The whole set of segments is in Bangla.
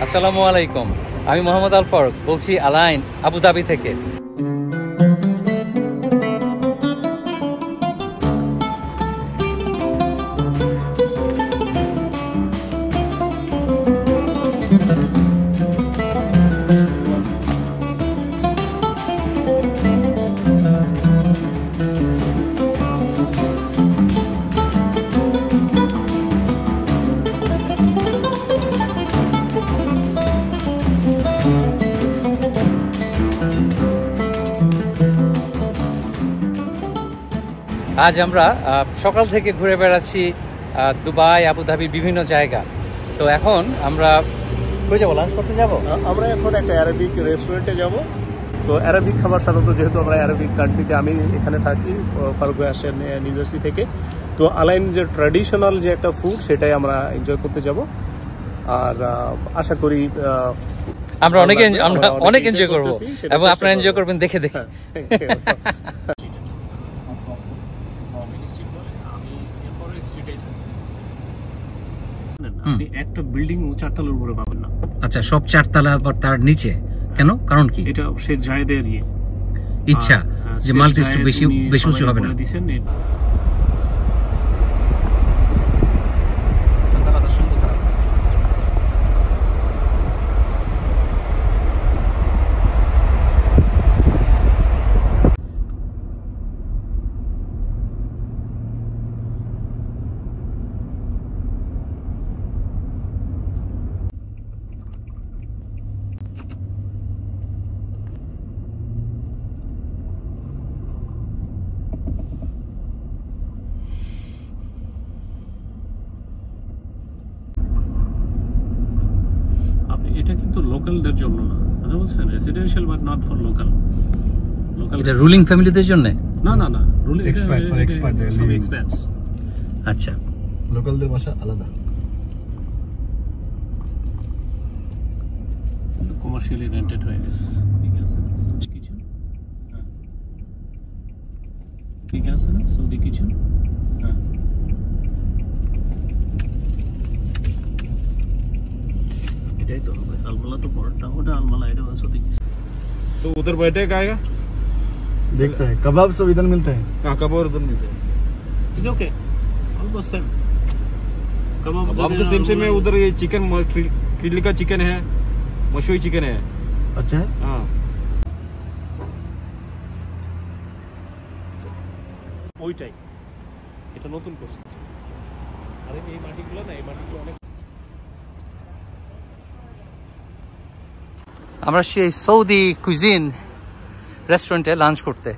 আসসালামু আলাইকুম। আমি মোহাম্মদ আল ফারুক বলছি আলাইন আবুধাবি থেকে। আজ আমরা সকাল থেকে ঘুরে বেড়াচ্ছি দুবাই আবুধাবির বিভিন্ন জায়গা। তো এখন আমরা কই যাবো? লাঞ্চ করতে যাব। আমরা এখন একটা অ্যারাবিক রেস্টুরেন্টে যাব। তো অ্যারাবিক খাবার সাধারণত যেহেতু আমরা অ্যারাবিক কান্ট্রিতে, আমি এখানে থাকি, ফারুক ভাই আসেন নিউ জার্সি থেকে। তো আলাইন যে ট্র্যাডিশনাল যে একটা ফুড সেটাই আমরা এনজয় করতে যাব। আর আশা করি আমরা অনেক এনজয় করবো এবং আপনারা এনজয় করবেন দেখে দেখে। আপনি একটা বিল্ডিং 4 তলার উপরে পাবেন না। আচ্ছা, সব 4 তলা বা তার নিচে কেন? কারণ কি? এটা শেখ জায়েদের ইচ্ছা যে মাল্টিস্ট বেশি উঁচু হবে না। এটা কিন্তু লোকালদের জন্য না, কথা বলছেন, residential but not for local. এটা রুলিং ফ্যামিলিদের জন্য না, রুলিং এক্সপার্ট ফর এক্সপার্ট সব এক্সপার্টস। আচ্ছা, লোকালদের ভাষা আলাদা। কমার্শিয়ালি রেন্টেড হয়ে গেছে। ঠিক আছে না সৌদি কিচেন? तो अलमला तो पड़ता होगा, अलमला आइडिया वैसे तो उधर बैठे आएगा, देखते हैं। कबाब सब इधर मिलते हैं। हाँ, कबाब उधर मिलते हैं। It's okay, almost same. कबाब तो सेम है। उधर ये चिकन किडली का चिकन है, मशरूम चिकन है। अच्छा है। हाँ, ওইটাই এটা নতুন করছে। আরে এই মাটিগুলো না, এই মাটিগুলো অনেক। আমরা সেই সৌদি কুইজিন রেস্টুরেন্টে লাঞ্চ করতে।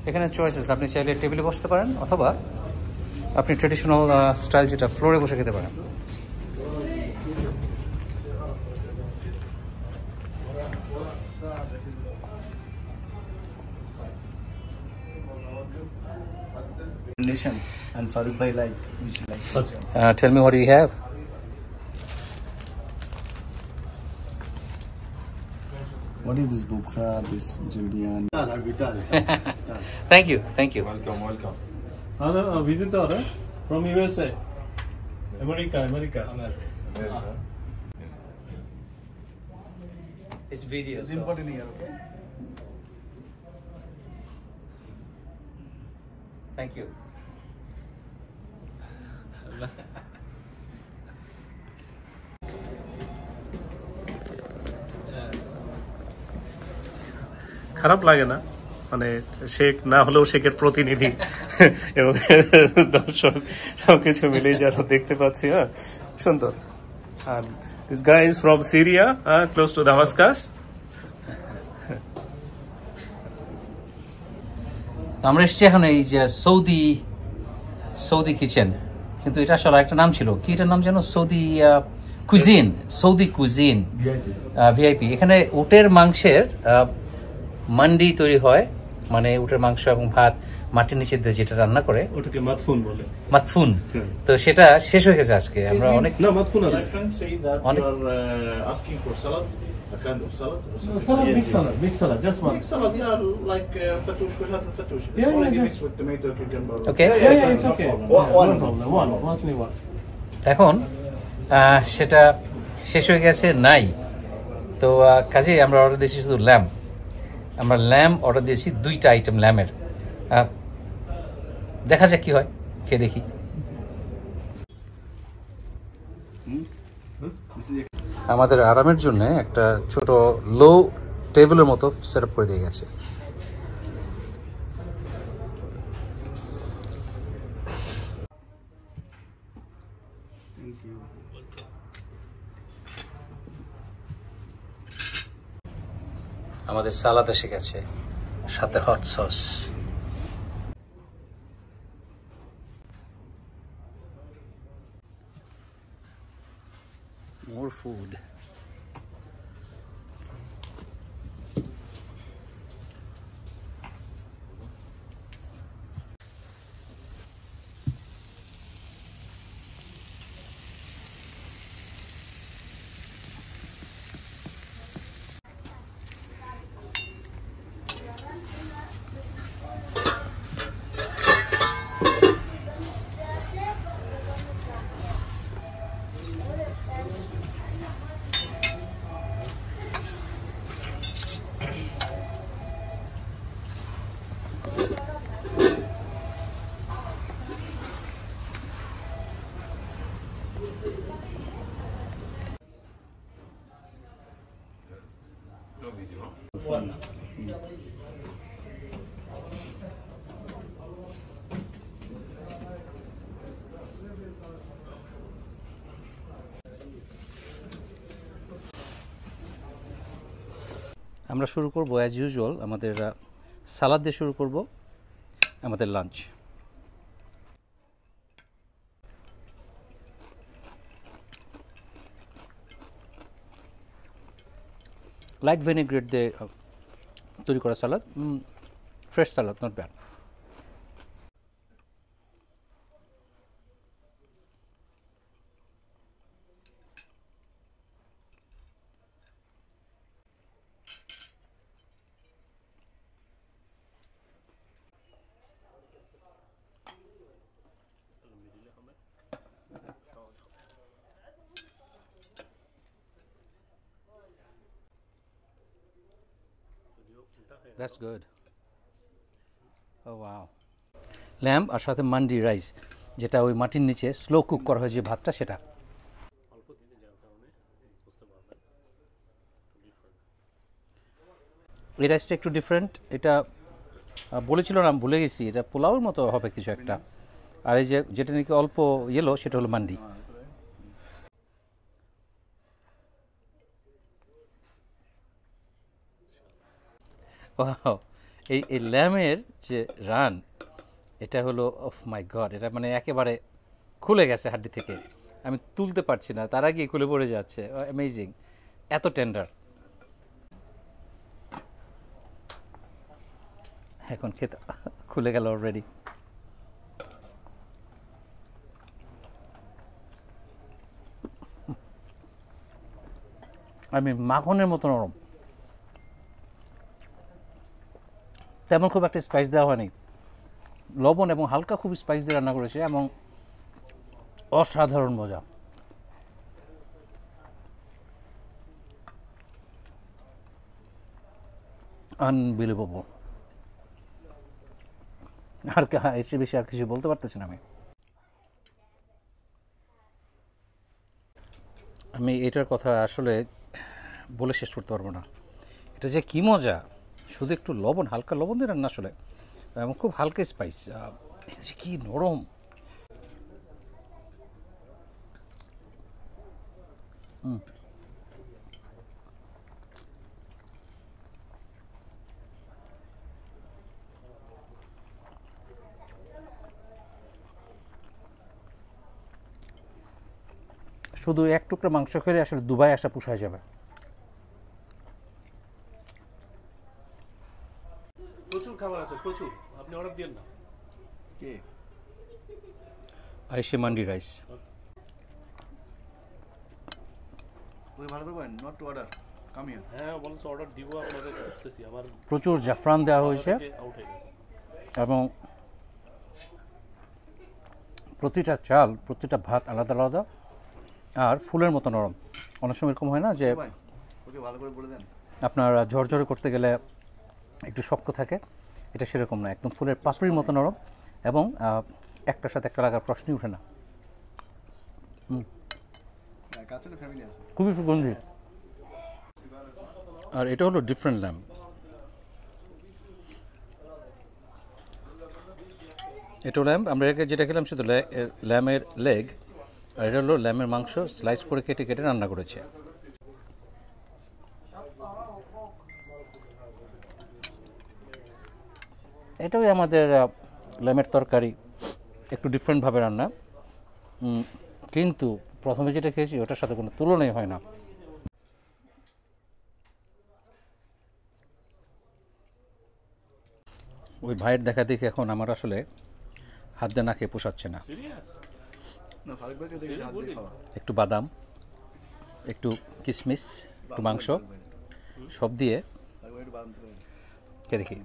এখানে চয়েসেস, আপনি চাইলে টেবিলে বসতে পারেন অথবা আপনি ট্রেডিশনাল স্টাইল যেটা ফ্লোরে বসে খেতে পারেন। And Farooq bhai like, which like. Tell me, what do you have? What is this Bukhara, this Julian? Thank you. Welcome. Visitor from USA, America. It's video. It's important here, okay? Thank you. খারাপ লাগে না, মানে শেখ না হলেও শেখের প্রতিনিধি এবং দর্শক সবকিছু মিলেই যেন দেখতে পাচ্ছি। হ্যাঁ, সুন্দর। আর this guy is from Syria, close to Damascus. আমরা এসেছি এখন এই যে সৌদি কিচেন, কিন্তু এটা আসলে একটা নাম ছিল কি, এটার নাম যেন সৌদি কুজিন ভিআইপি। এখানে উটের মাংসের মান্ডি তৈরি হয়, মানে উটের মাংস এবং ভাত মাটির নিচে দিয়ে যেটা রান্না করে ওটাকে মাতফুন বলে। মাতফুন, তো সেটা শেষ হয়ে গেছে আজকে। আমরা অনেক না মাতফুন আছে। asking for salad, a kind of salad. Salad, mixed salad, just one. Mixed salad, yeah, like fatouche. We have the fatouche. It's Yeah, already yeah, mixed with tomato, cucumber. Okay. Yeah, it's okay. One. No problem. One, only one. এখন সেটা শেষ হয়ে গেছে নাই, তো কাজেই আমরা অর্ডার দিয়েছি শুধু ল্যাম্প। আমরা ল্যাম্প অর্ডার দিয়েছি 2টা আইটেম ল্যামের। দেখা যাক কি হয়, খেয়ে দেখি। আমাদের আরামের জন্য একটা ছোট লো টেবিলের মতো সেট আপ করে দিয়ে গেছে। আমাদের সালাদ এসে গেছে, সাথে হট সস। More food. আমরা শুরু করব অ্যাজ ইউজুয়াল, আমাদের সালাদ দিয়ে শুরু করব আমাদের লাঞ্চ। লাইট ভিনেগ্রেট দিয়ে তৈরি করা salad, fresh salad, not bad. That's good. Oh wow. Lamb আর সাথে মান্ডি রাইস, যেটা ওই মাটির নিচে স্লো কুক করা হয় যে ভাতটা, সেটা। এই রাইসটা একটু ডিফারেন্ট। এটা বলেছিল না, ভুলে গেছি, এটা পোলাওর মতো হবে কিছু একটা। আর এই যে যেটা নাকি অল্প ইয়েলো, সেটা হলো মান্ডি। এই ল্যামের যে রান, এটা হলো অফ মাই গড, এটা মানে একেবারে খুলে গেছে হাড্ডি থেকে, আমি তুলতে পারছি না, তার আগে খুলে পড়ে যাচ্ছে। অ্যামেজিং, এত টেন্ডার। এখন খেতে খুলে গেল অলরেডি। আমি মাখনের মতো নরম, তেমন খুব একটা স্পাইস দেওয়া হয়নি, লবণ এবং হালকা খুব স্পাইস দিয়ে রান্না করেছে, এবং অসাধারণ মজা। আনবিলিভেবল। আর এর চেয়ে বেশি আর কিছু বলতে পারতেছি না। আমি এটার কথা আসলে বলে শেষ করতে পারবো না, এটা যে কি মজা। শুধু একটু লবণ, হালকা লবণ দিয়ে রান্না আসলে, এবং খুব হালকা স্পাইস, কি নরম। শুধু এক টুকরা মাংস খেলে আসলে দুবাই আসা পোষায় যাবে। প্রচুর খাবার আছে, প্রচুর, আপনি অর্ডার দিন না। আইসে মান্ডি রাইস। হ্যাঁ বলছো অর্ডার দিব আপনাদের বুঝতেছি আমার প্রচুর জাফরান দেওয়া হয়েছে আউট হয়ে গেছে। এবং প্রতিটা চাল প্রতিটা ভাত আলাদা আলাদা আর ফুলের মতো নরম। অনেক সময় এরকম হয় না যে আপনার ঝরঝরে করতে গেলে একটু শক্ত থাকে, এটা সেরকম না, একদম ফুলের পাপড়ির মতো নরম এবং একটার সাথে একটা লাগার প্রশ্নই উঠে না। খুবই সুগন্ধি। আর এটা হলো ডিফারেন্ট ল্যাম্প। এটা ল্যাম্প আমরা যেটা খেলাম সেটা ল্যামের লেগ, আর এটা হলো ল্যামের মাংস স্লাইস করে কেটে কেটে রান্না করেছে। এটাই আমাদের ল্যামের তরকারি, একটু ডিফারেন্টভাবে রান্না, কিন্তু প্রথমে যেটা খেয়েছি ওটার সাথে কোনো তুলনাই হয় না। ওই ভাইয়ের দেখা দেখে এখন আমার আসলে হাত দিয়ে না খেয়ে পোষাচ্ছে না। একটু বাদাম, একটু কিশমিশ, একটু মাংস সব দিয়ে কে দেখি।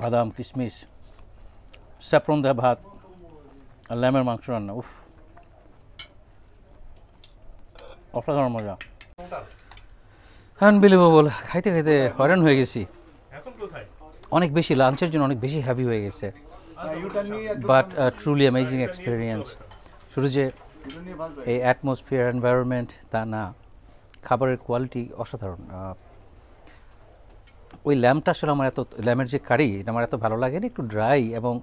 বাদাম, কিশমিশ, স্যাফরন দেওয়া ভাত আর ল্যামের মাংস রান্না, উফ অসাধারণ মজা, আনবিলিভেবল। খাইতে খাইতে হয়রান হয়ে গেছি, অনেক বেশি লাঞ্চের জন্য অনেক বেশি হ্যাভি হয়ে গেছে, বাট ট্রুলি অ্যামেজিং এক্সপিরিয়েন্স। শুধু যে এই অ্যাটমসফিয়ার এনভায়রনমেন্ট তা না, খাবারের কোয়ালিটি অসাধারণ। ওই ল্যাম্পটা আসলে আমার ল্যামের যে কারি এটা আমার এত ভালো লাগেনি, একটু ড্রাই এবং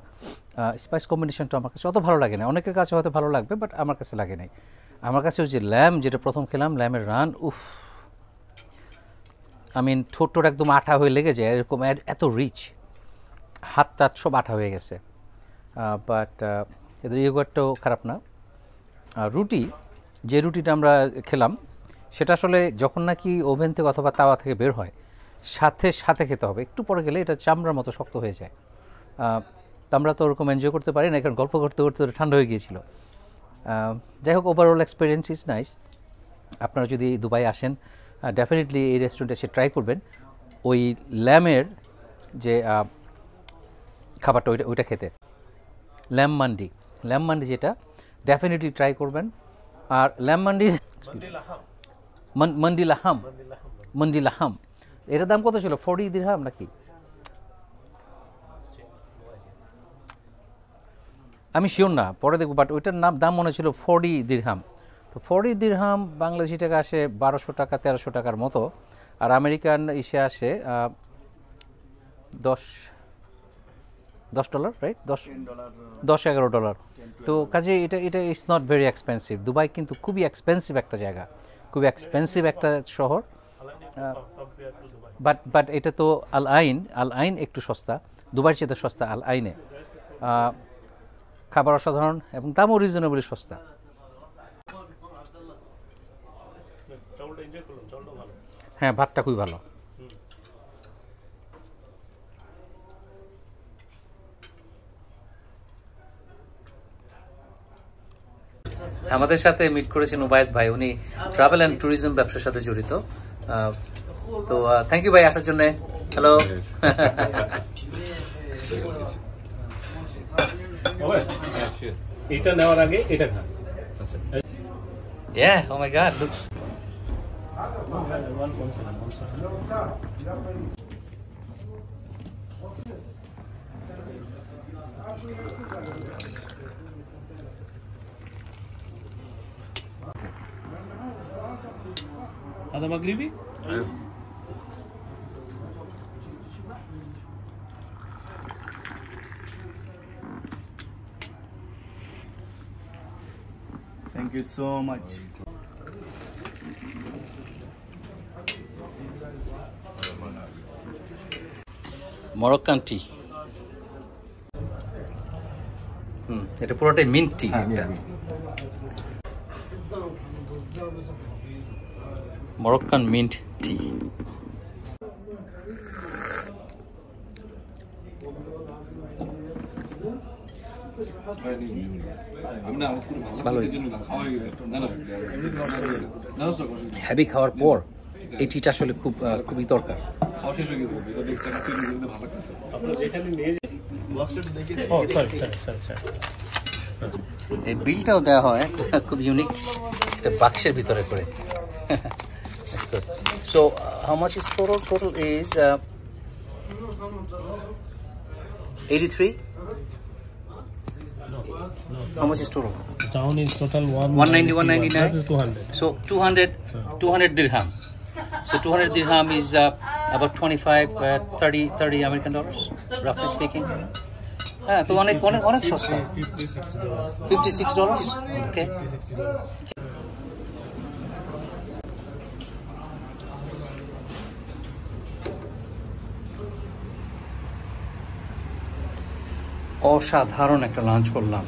স্পাইস কম্বিনেশনটা আমার কাছে অত ভালো লাগে না। অনেকের কাছে হয়তো ভালো লাগবে, বাট আমার কাছে লাগে নাই। আমার কাছে ওই যে ল্যাম্প যেটা প্রথম খেলাম, ল্যামের রান, উফ, ঠোঁট একদম আঠা হয়ে লেগে যায়, এরকম এত রিচ, হাত টাত সব আঠা হয়ে গেছে। বাট এদের ইয়োগার্টটাও খারাপ না। রুটি, যে রুটিটা আমরা খেলাম সেটা আসলে যখন নাকি ওভেন থেকে অথবা তাওয়া থেকে বের হয় সাথে সাথে খেতে হবে, একটু পরে গেলে এটা চামড়ার মতো শক্ত হয়ে যায়। আমরা তো ওরকম এনজয় করতে পারি না, কারণ গল্প করতে করতে ঠান্ডা হয়ে গিয়েছিল। যাই হোক, ওভারঅল এক্সপিরিয়েন্স ইজ নাইস। আপনারা যদি দুবাই আসেন ডেফিনেটলি এই রেস্টুরেন্টে এসে ট্রাই করবেন ওই ল্যামের যে খাবারটা ওইটা খেতে, ল্যাম মান্ডি যেটা ডেফিনেটলি ট্রাই করবেন। আর ল্যাম মন্ডি লাহাম এটার দাম কত ছিল? 40 দিরহাম নাকি? আমি শিওর না, পরে দেখব, বাট ওইটার দাম মনে ছিল 40 দিরহাম। তো 40 দিরহাম বাংলাদেশি টাকা আসে 1200 টাকা 1300 টাকার মতো, আর আমেরিকান এসে আসে $10, রাইট? $10-11। তো কাজে এটা it's not very expensive. Dubai কিন্তু খুবই এক্সপেন্সিভ একটা জায়গা, খুবই এক্সপেন্সিভ একটা শহর। বাট এটা তো আল আইন একটু সস্তা, দুবাইয়ের চেয়ে সস্তা আল আইনে। খাবার অসাধারণ এবং দামও রিজনেবলি সস্তা। হ্যাঁ, ভাতটা খুবই ভালো। আমাদের সাথে মিট করেছেন উবায়েদ ভাই, উনি ট্রাভেল অ্যান্ড ট্যুরিজম ব্যবসার সাথে জড়িত। তো থ্যাংক ইউ ভাই আসার জন্য। হ্যালো। এটা নেওয়ার আগে এটা খান। আচ্ছা। Yeah, oh my God, looks. هذا مغربي؟ Thank you so much. Moroccan tea. এটা পুরোটাই মিন্ট টি। মরক্কান মিন্ট টি। হ্যাভি খাওয়ার পর এই টিটা আসলে খুবই দরকার। এই বিলটাও দেওয়া হয় খুব ইউনিক একটা বাক্সের ভিতরে করে। So how much is total is 83. How much is total? Down is total 190, 199. 200. So 200 dirham. So 200 dirham is about 25, 30 American dollars, roughly speaking. হ্যাঁ, তো অনেক সস্তা। $56. Okay. অসাধারণ একটা লাঞ্চ করলাম।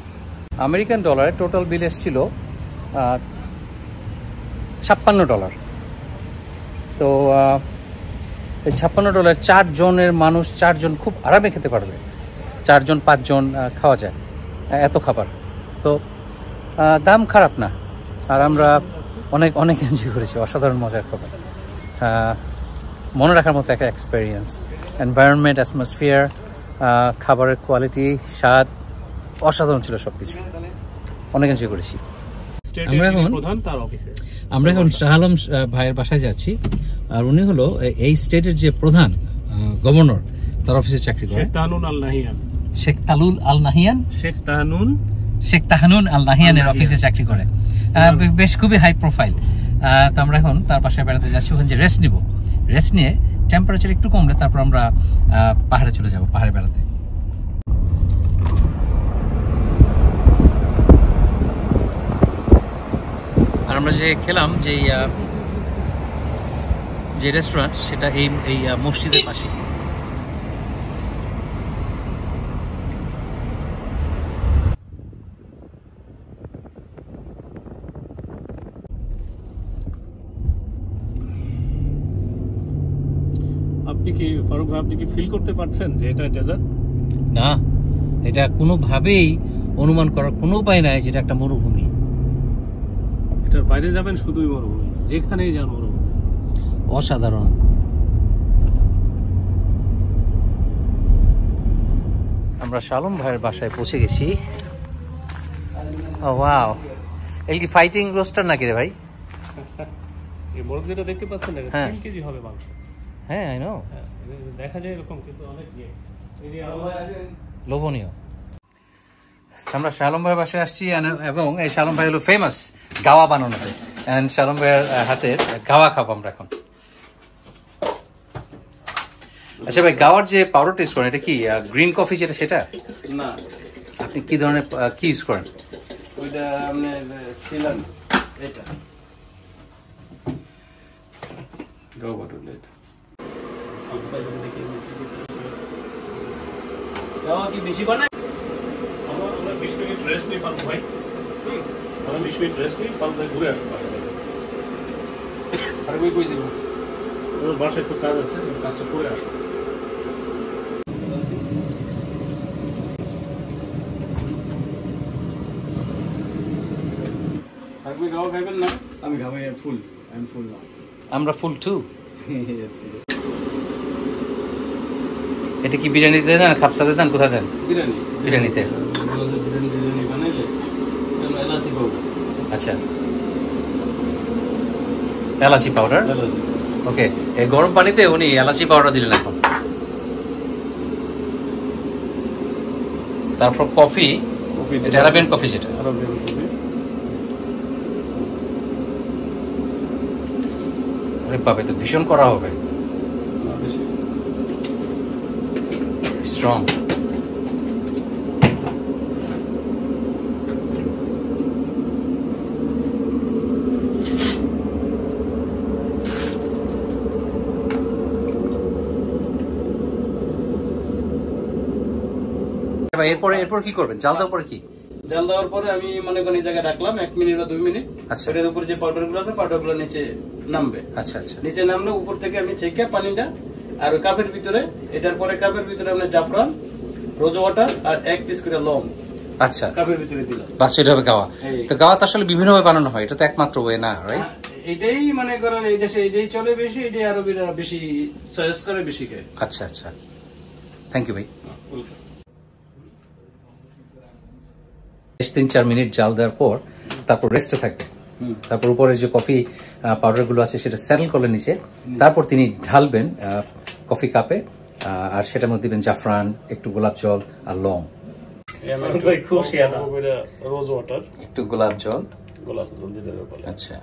আমেরিকান ডলারে টোটাল বিল এসেছিল $56। তো এই $56 4 জনের মানুষ 4 জন খুব আরামে খেতে পারবে। 4 জন 5 জন খাওয়া যায় এত খাবার। তো দাম খারাপ না, আর আমরা অনেক এনজয় করেছি। অসাধারণ মজার খাবার, মনে রাখার মতো একটা এক্সপেরিয়েন্স। এনভায়রনমেন্ট, অ্যাটমসফিয়ার, খাবারের কোয়ালিটি, স্বাদ অসাধারণ ছিল। সব কিছু অনেক এনজয় করেছি। আমরা এখন শাহ আলম ভাইয়ের বাসায় যাচ্ছি, আর উনি হলো এই স্টেটের যে প্রধান গভর্নর, তার অফিসে চাকরি করে। শেখ তাহানুন আল নাহিয়ানের অফিসে চাকরি করে। বেশ খুবই হাই প্রোফাইল। তো আমরা এখন তার বাসায় বেড়াতে যাচ্ছি, ওখানে যে রেস্ট নিব। রেস্ট নিয়ে টেম্পারেচার একটু কমলে তারপর আমরা পাহাড়ে চলে যাব, পাহাড়ে বেড়াতে। আর আমরা যে খেলাম যে রেস্টুরেন্ট, সেটা এই মসজিদের পাশে। আপনি কি ফিল করতে পারছেন যে এটা ডেজার্ট? না, এটা কোনোভাবেই অনুমান করার কোনো উপায় নাই যেটা একটা মরুভূমি। এটার বাইরে যাবেন শুধুই মরুভূমি, যেখানেই যান মরুভূমি। অসাধারণ। আমরা শাহ আলম ভাইয়ের বাসায় পৌঁছে গেছি। ওয়াও, এই কি ফাইটিং রোস্টার নাকি রে ভাই? এই মোরগ যেটা দেখতে পাচ্ছেন না, 3 কেজি হবে মাংস। হ্যাঁ, আই নো, দেখা যায় এরকম, কিন্তু অনেক লোভনীয়। আমরা শাহ আলম ভাইয়ের বাসায় আসছি, এবং এই শাহ আলম ভাই হলো ফেমাস গাওয়া বানানোতে। শাহ আলম ভাইয়ের হাতের গাওয়া খাবো আমরা এখন। আচ্ছা ভাই, গাওয়ার যে পাউডার টেস্ট করেন, এটা কি গ্রিন কফি যেটা, সেটা না? আপনি কি ধরনের কি ইউজ করেন? ওইটা আপনি সিলান, এটা গাওয়া বাটন, এটা গাওয়া কি বেশি বানায়? আমরা 20 মিনিট রেস্ট নিই ফারুক ভাই। আমরা 20 মিনিট রেস্ট নিই, ফারুক ভাই ঘুরে আসুন বাসা থেকে। ফারুক ভাই কই যাব? ওর বাসায় একটু কাজ আছে, কাজটা করে আসুন। ফারুক ভাই গাওয়া খাইবেন না? আমি খাবো, ফুল, আই এম ফুল নাও। আমরা ফুল টু। এটা কি বিরিয়ানিতে দেন, খাপসাতে দেন, কোথায় দেন? বিরিয়ানিতে। আচ্ছা, এলাচি পাউডার। ওকে, এই গরম পানিতে উনি এলাচি পাউডার দিলেন এখন। তারপর কফি, এটা আরাবিয়ান কফি, যেটা বাবা, তো ভীষণ করা হবে, স্ট্রং। এরপর কি করবেন? জাল দেওয়ার পরে কি? জাল দেওয়ার পরে আমি মনে করি এই জায়গায় রাখলাম 1 মিনিট বা 2 মিনিট। আচ্ছা। এটার উপরে যে পাউডারগুলো আছে পাউডারগুলো নিচে নামবে। আচ্ছা আচ্ছা নিচে নামলে উপর থেকে আমি ছেঁকে পানিটা আর ওই কাপের ভিতরে, এটার পরে কাপের ভিতরে আমরা জাফরান, রোজ ওয়াটার আর 1 পিস করে লং আচ্ছা কাপের ভিতরে দিলাম। বাস এটা হবে গাওয়া। তো গাওয়া তো আসলে বিভিন্নভাবে বানানো হয়, এটা তো একমাত্র ওয়ে না, রাইট? এটাই মনে করেন এই দেশে এটাই চলে বেশি, এটাই আরবিরা বেশি চয়েস করে, বেশি খায়। আচ্ছা আচ্ছা, থ্যাংক ইউ ভাই। 3-4 মিনিট জাল দেওয়ার পর তারপর রেস্টে থাকবে, তারপর উপরে যে কফি পাউডার গুলো আছে সেটা সেটেল করে নিচে, তারপর তিনি ঢালবেন কফি কাপে, আর সেটার মধ্যে দিবেন জাফরান, একটু গোলাপ জল আর লং। রোজ ওয়াটার, একটু গোলাপ জল দিলে আচ্ছা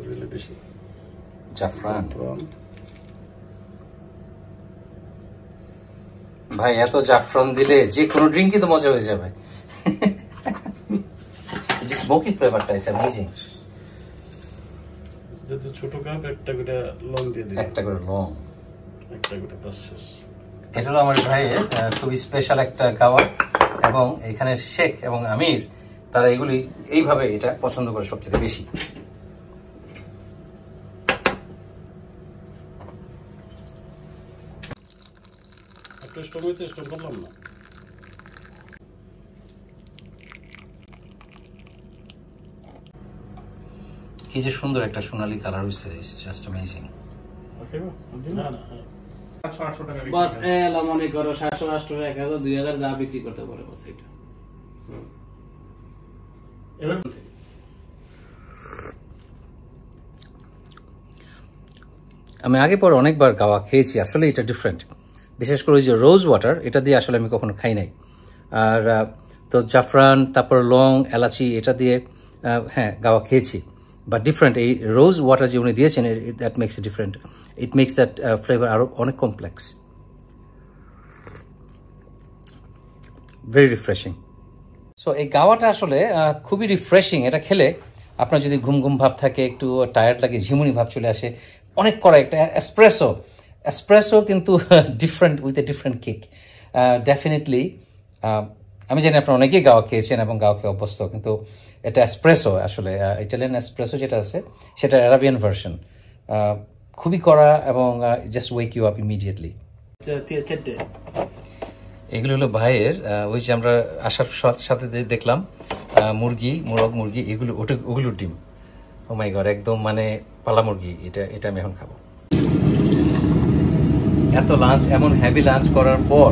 দিলে বেশি জাফরান। ভাই এত জাফরান দিলে যে কোনো ড্রিঙ্কই তো মজা হয়ে যাবে। যে স্মোকি ফ্লেভারটা ইজ অ্যামেজিং। যেহেতু ছোট কাপ একটা করে লং দিয়ে দিই, একটা করে লং, একটা করে বাস শেষ। এটা হলো আমার ভাইয়ের খুবই স্পেশাল একটা খাবার, এবং এখানে শেখ এবং আমির তারা এগুলি এইভাবে এটা পছন্দ করে সবচেয়ে বেশি। করলাম না, কি যে সুন্দর একটা সোনালী কালার হয়েছে, ইটস জাস্ট অ্যামেজিং। বাস এলা মনে করো 700, 800, 1000, 2000 যা বিক্রি করতে পারে বাস এটা। আমি আগে পরে অনেকবার গাওয়া খেয়েছি, আসলে এটা ডিফারেন্ট। বিশেষ করে যে রোজ ওয়াটার, এটা দিয়ে আসলে আমি কখনো খাই নাই। আর তো জাফরান, তারপর লং, এলাচি, এটা দিয়ে হ্যাঁ গাওয়া খেয়েছি, বাট ডিফারেন্ট। এই রোজ ওয়াটার যে উনি দিয়েছেন, that makes it different. It makes that flavour আরো অনেক কমপ্লেক্স, ভেরি রিফ্রেশিং। সো এই গাওয়াটা আসলে খুবই রিফ্রেশিং। এটা খেলে আপনার যদি ঘুম ঘুম ভাব থাকে, একটু টায়ার্ড লাগে, ঝিমুনি ভাব চলে আসে, অনেক করা একটা এসপ্রেসো কিন্তু different, with a different kick. Definitely আমি জানি আপনারা অনেকেই গাওয়া খেয়েছেন এবং গাওয়া খেয়ে অভ্যস্ত, কিন্তু এটা এসপ্রেসো আসলে ইটালিয়ান এসপ্রেসো যেটা আছে সেটা আরাবিয়ান ভার্সন, খুবই কড়া এবং জাস্ট ওয়েক ইউ আপ ইমিডিয়েটলি। এগুলো হলো ভাইয়ের, ওই যে আমরা আসার সাথে দেখলাম মোরগ মুরগি, এগুলো ওগুলোর ডিম। ও মাই গড, একদম মানে পালা মুরগি। এটা আমি এখন খাবো। এত লাঞ্চ, এমন হ্যাভি লাঞ্চ করার পর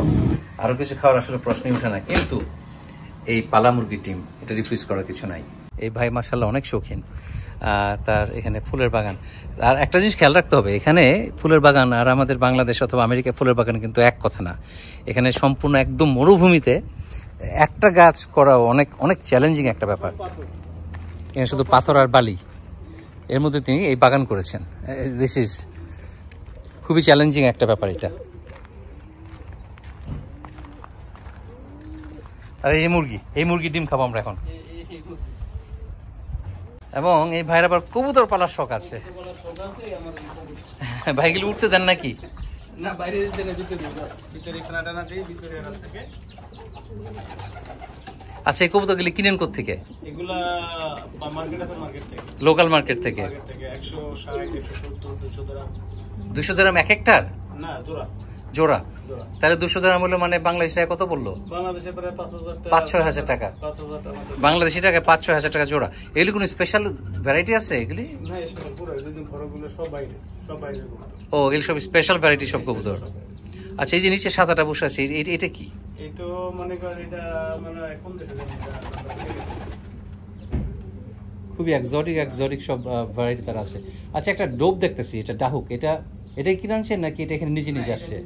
আরো কিছু খাওয়ার আসলে প্রশ্নই ওঠে না, কিন্তু এই পালা মুরগির ডিম, এটা রিফিউজ করার কিছু নাই। এই ভাই মাশাআল্লাহ অনেক শৌখিন, তার এখানে ফুলের বাগান। আর একটা জিনিস খেয়াল রাখতে হবে, এখানে ফুলের বাগান আর আমাদের বাংলাদেশ অথবা আমেরিকা ফুলের বাগান কিন্তু এক কথা না। এখানে সম্পূর্ণ একদম মরুভূমিতে একটা গাছ করা অনেক অনেক চ্যালেঞ্জিং একটা ব্যাপার। এখানে শুধু পাথর আর বালি, এর মধ্যে তিনি এই বাগান করেছেন। দিস ইজ খুবই চ্যালেঞ্জিং একটা ব্যাপার এটা। আর এই মুরগির ডিম খাবো আমরা এখন। এবং এই ভাইয়ের আবার কবুতর পালার শখ আছে। ভাইগুলো উঠতে দেন নাকি? না, বাইরে ভিতরে খানাটা দেই, ভিতরে থেকে। আচ্ছা, এই কবুতরগুলি কিনেন কোত্থেকে? এগুলা মার্কেট থেকে, লোকাল মার্কেট থেকে। 160, 170, 200 দিরহাম। 200 দিরহাম এক একটার? না, জোড়া। তাহলে 200 দিরহাম হলো মানে বাংলাদেশি টাকা কত বললো? বাংলাদেশে প্রায় 5-6 হাজার টাকা। বাংলাদেশি টাকা 5-6 হাজার টাকা জোড়া। এগুলি কোনো স্পেশাল ভ্যারাইটি আছে এগুলি? না, স্পেশাল পুরো এগুলো ঘরগুলো সব বাইরে। ও, এগুলি সব স্পেশাল ভ্যারাইটি সব কবুতর। আচ্ছা, এই যে নিচে সাদাটা বসে আছে, এটা কি? এই তো মনে করেন এটা মানে কোন দেশে জানি, খুবই এক্সোটিক সব ভ্যারাইটি তার আছে। আচ্ছা, একটা ডোব দেখতেছি, এটা ডাহুক, এটাই কিনে আনছেন নাকি এটা এখানে নিজে আসছে?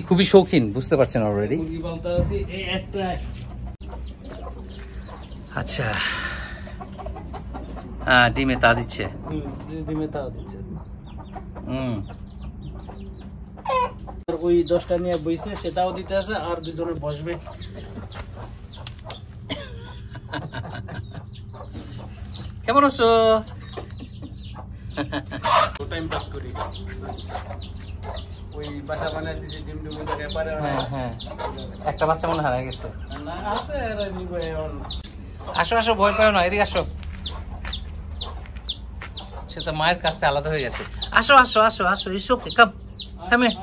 খুবই শৌখিন, বুঝতে পারছেন অলরেডি। আচ্ছা, ডিমে তা দিচ্ছে। ওই 10টা নিয়ে বইছে, সেটাও দিতে আছে, আর দুজনে বসবে। কেমন আছো? টাইম পাস করি ওই বাসা বানাই দিছি ডিম ডিম জায়গায় পারে হ্যাঁ একটা বাচ্চা মনে হারিয়ে গেছে। না আছে এরা নিবে এখন আসো আসো, ভয় পাও না, এদিকে আসো। সে তো মায়ের কাছ থেকে আলাদা হয়ে গেছে। আসো আসো আসো আসো, it's okay, come come here.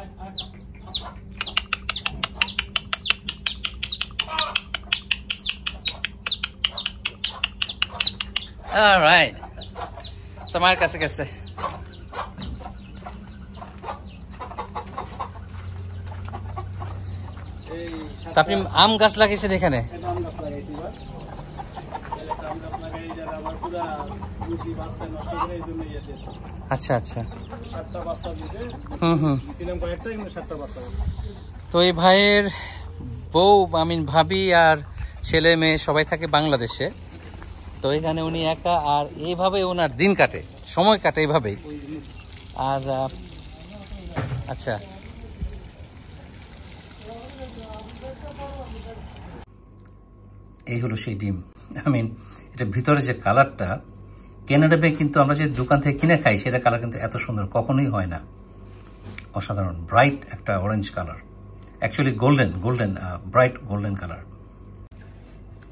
Alright, তোমার কাছে গেছে। এই তা আপনি আম গাছ লাগিয়েছেন এখানে? এটা আম গাছ লাগাইছি বা একটা আম গাছ লাগাই যারা আবার পুরা মুরগি বাচ্চা নষ্ট করে এই জন্য ইয়ে দিয়েছে আচ্ছা আচ্ছা, 7টা বাচ্চা দিয়েছে। হুম। দিছিলাম কয়েকটা কিন্তু 7টা বাচ্চা দিয়েছে। তো এই ভাইয়ের বউ, ভাবি আর ছেলে মেয়ে সবাই থাকে বাংলাদেশে। তো এখানে উনি একা, আর এইভাবে ওনার দিন কাটে, সময় কাটে এইভাবেই। আর আচ্ছা, এই হলো সেই ডিম। এটা ভিতরে যে কালারটা, কেনাডা কিন্তু আমরা যে দোকান থেকে কিনে খাই সেটা কালার কিন্তু এত সুন্দর কখনোই হয় না। অসাধারণ ব্রাইট একটা orange colour, actually golden bright golden colour,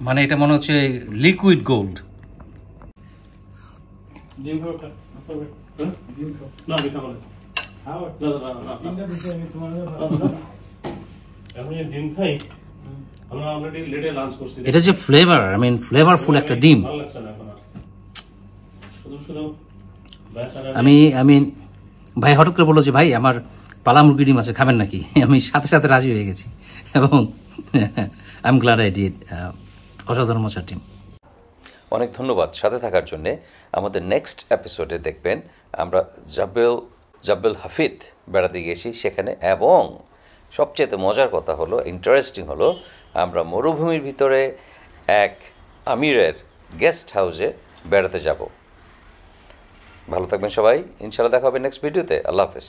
মানে এটা মনে হচ্ছে লিকুইড গোল্ড। ডিম খাও কা আসলে ডিম খাও না আমি খাবো না খাও না ডিমটা দিতে আমি তোমার আমি ডিম খাই, আমরা অলরেডি লেটে লাঞ্চ করছি। এটা যে ফ্লেভার, ফ্লেভারফুল একটা ডিম। ভালো লাগছে না এখন আর, শুধু আমি ভাই হঠাৎ করে বললো যে ভাই আমার পালা মুরগি ডিম আছে, খাবেন নাকি? আমি সাথে সাথে রাজি হয়ে গেছি এবং I am glad I did. অসাধারণ মজার ডিম। অনেক ধন্যবাদ সাথে থাকার জন্যে। আমাদের নেক্সট এপিসোডে দেখবেন আমরা জাবেল হাফিদ বেড়াতে গেছি সেখানে, এবং সবচেয়ে মজার কথা হলো, ইন্টারেস্টিং হলো, আমরা মরুভূমির ভিতরে এক আমিরের গেস্ট হাউসে বেড়াতে যাব। ভালো থাকবেন সবাই, ইনশাআল্লাহ দেখা হবে নেক্সট ভিডিওতে। আল্লাহ হাফেজ।